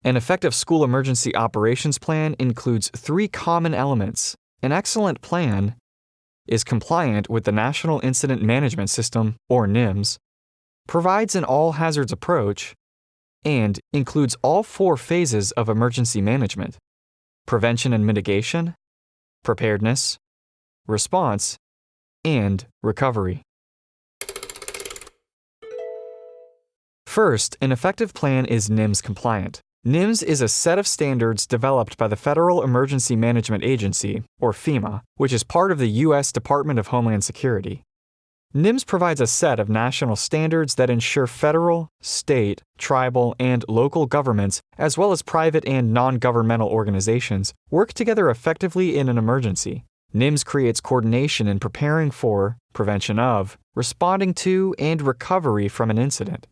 An effective school emergency operations plan includes three common elements. An excellent plan is compliant with the National Incident Management System, or NIMS, provides an all-hazards approach, and includes all four phases of emergency management: prevention and mitigation, preparedness, response, and recovery. First, an effective plan is NIMS compliant. NIMS is a set of standards developed by the Federal Emergency Management Agency, or FEMA, which is part of the U.S. Department of Homeland Security. NIMS provides a set of national standards that ensure federal, state, tribal, and local governments, as well as private and non-governmental organizations, work together effectively in an emergency. NIMS creates coordination in preparing for, prevention of, responding to, and recovery from an incident.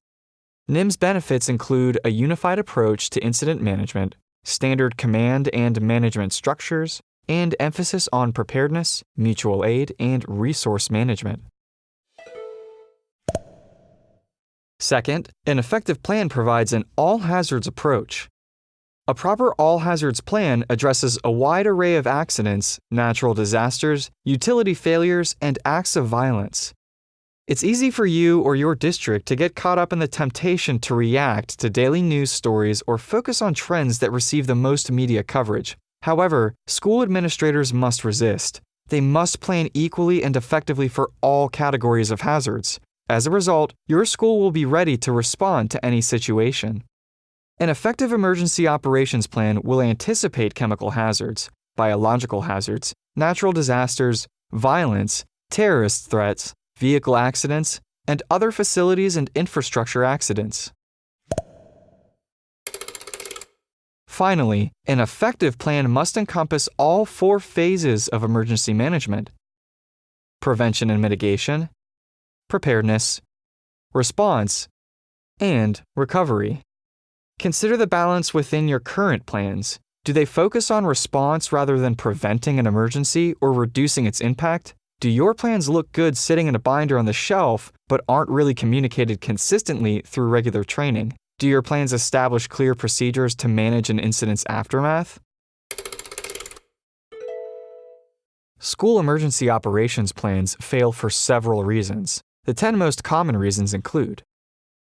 NIMS benefits include a unified approach to incident management, standard command and management structures, and emphasis on preparedness, mutual aid, and resource management. Second, an effective plan provides an all-hazards approach. A proper all-hazards plan addresses a wide array of accidents, natural disasters, utility failures, and acts of violence. It's easy for you or your district to get caught up in the temptation to react to daily news stories or focus on trends that receive the most media coverage. However, school administrators must resist. They must plan equally and effectively for all categories of hazards. As a result, your school will be ready to respond to any situation. An effective emergency operations plan will anticipate chemical hazards, biological hazards, natural disasters, violence, terrorist threats, vehicle accidents, and other facilities and infrastructure accidents. Finally, an effective plan must encompass all four phases of emergency management: prevention and mitigation, preparedness, response, and recovery. Consider the balance within your current plans. Do they focus on response rather than preventing an emergency or reducing its impact? Do your plans look good sitting in a binder on the shelf, but aren't really communicated consistently through regular training? Do your plans establish clear procedures to manage an incident's aftermath? School emergency operations plans fail for several reasons. The 10 most common reasons include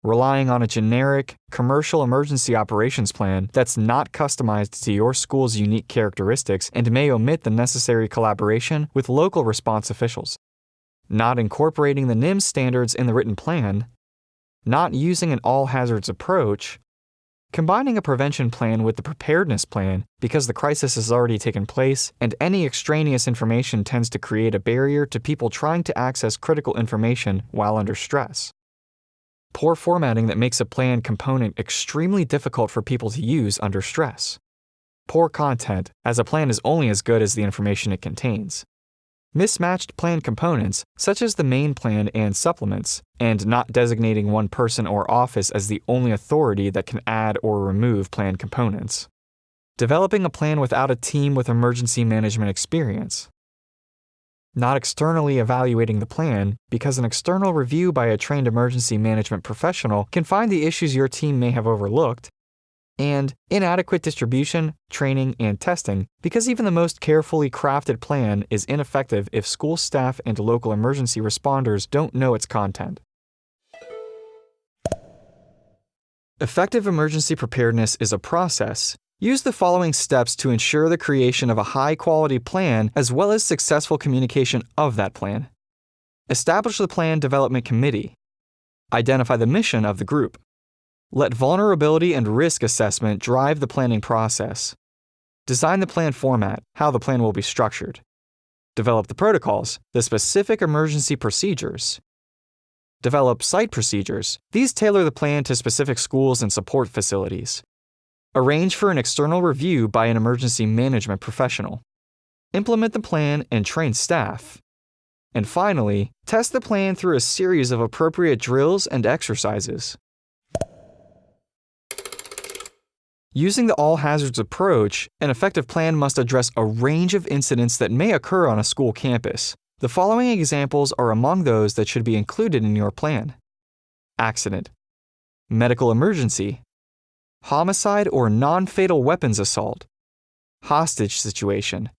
relying on a generic, commercial emergency operations plan that's not customized to your school's unique characteristics and may omit the necessary collaboration with local response officials, not incorporating the NIMS standards in the written plan, not using an all-hazards approach, combining a prevention plan with the preparedness plan because the crisis has already taken place, and any extraneous information tends to create a barrier to people trying to access critical information while under stress. Poor formatting that makes a plan component extremely difficult for people to use under stress. Poor content, as a plan is only as good as the information it contains. Mismatched plan components, such as the main plan and supplements, and not designating one person or office as the only authority that can add or remove plan components. Developing a plan without a team with emergency management experience. Not externally evaluating the plan because an external review by a trained emergency management professional can find the issues your team may have overlooked, and inadequate distribution, training, and testing because even the most carefully crafted plan is ineffective if school staff and local emergency responders don't know its content. Effective emergency preparedness is a process. Use the following steps to ensure the creation of a high-quality plan as well as successful communication of that plan. Establish the plan development committee. Identify the mission of the group. Let vulnerability and risk assessment drive the planning process. Design the plan format, how the plan will be structured. Develop the protocols, the specific emergency procedures. Develop site procedures. These tailor the plan to specific schools and support facilities. Arrange for an external review by an emergency management professional. Implement the plan and train staff. And finally, test the plan through a series of appropriate drills and exercises. Using the all-hazards approach, an effective plan must address a range of incidents that may occur on a school campus. The following examples are among those that should be included in your plan: accident, medical emergency, homicide or non-fatal weapons assault, hostage situation,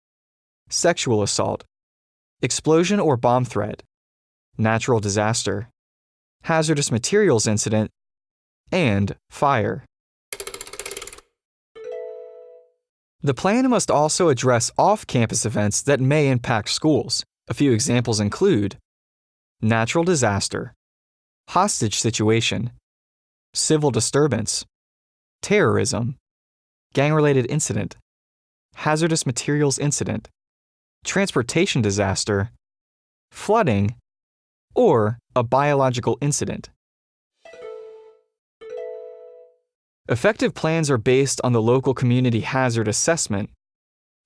sexual assault, explosion or bomb threat, natural disaster, hazardous materials incident, and fire. The plan must also address off-campus events that may impact schools. A few examples include natural disaster, hostage situation, civil disturbance, terrorism, gang-related incident, hazardous materials incident, transportation disaster, flooding, or a biological incident. Effective plans are based on the local community hazard assessment.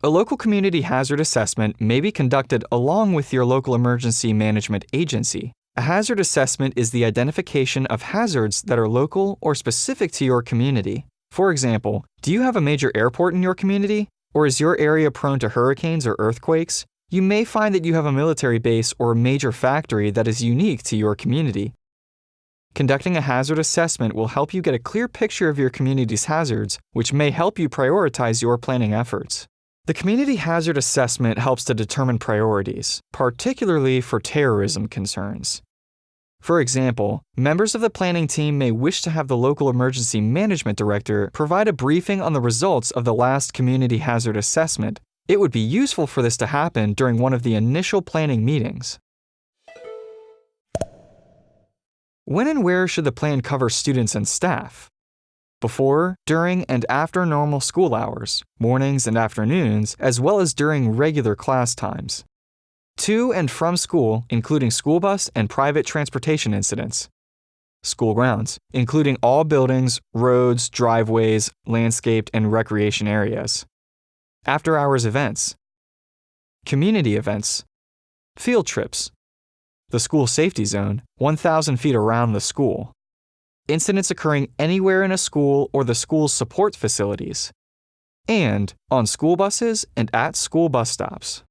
A local community hazard assessment may be conducted along with your local emergency management agency. A hazard assessment is the identification of hazards that are local or specific to your community. For example, do you have a major airport in your community? Or is your area prone to hurricanes or earthquakes? You may find that you have a military base or a major factory that is unique to your community. Conducting a hazard assessment will help you get a clear picture of your community's hazards, which may help you prioritize your planning efforts. The community hazard assessment helps to determine priorities, particularly for terrorism concerns. For example, members of the planning team may wish to have the local emergency management director provide a briefing on the results of the last community hazard assessment. It would be useful for this to happen during one of the initial planning meetings. When and where should the plan cover students and staff? Before, during, and after normal school hours, mornings and afternoons, as well as during regular class times. To and from school, including school bus and private transportation incidents. School grounds, including all buildings, roads, driveways, landscaped, and recreation areas. After-hours events. Community events. Field trips. The school safety zone, 1,000 feet around the school. Incidents occurring anywhere in a school or the school's support facilities. And on school buses and at school bus stops.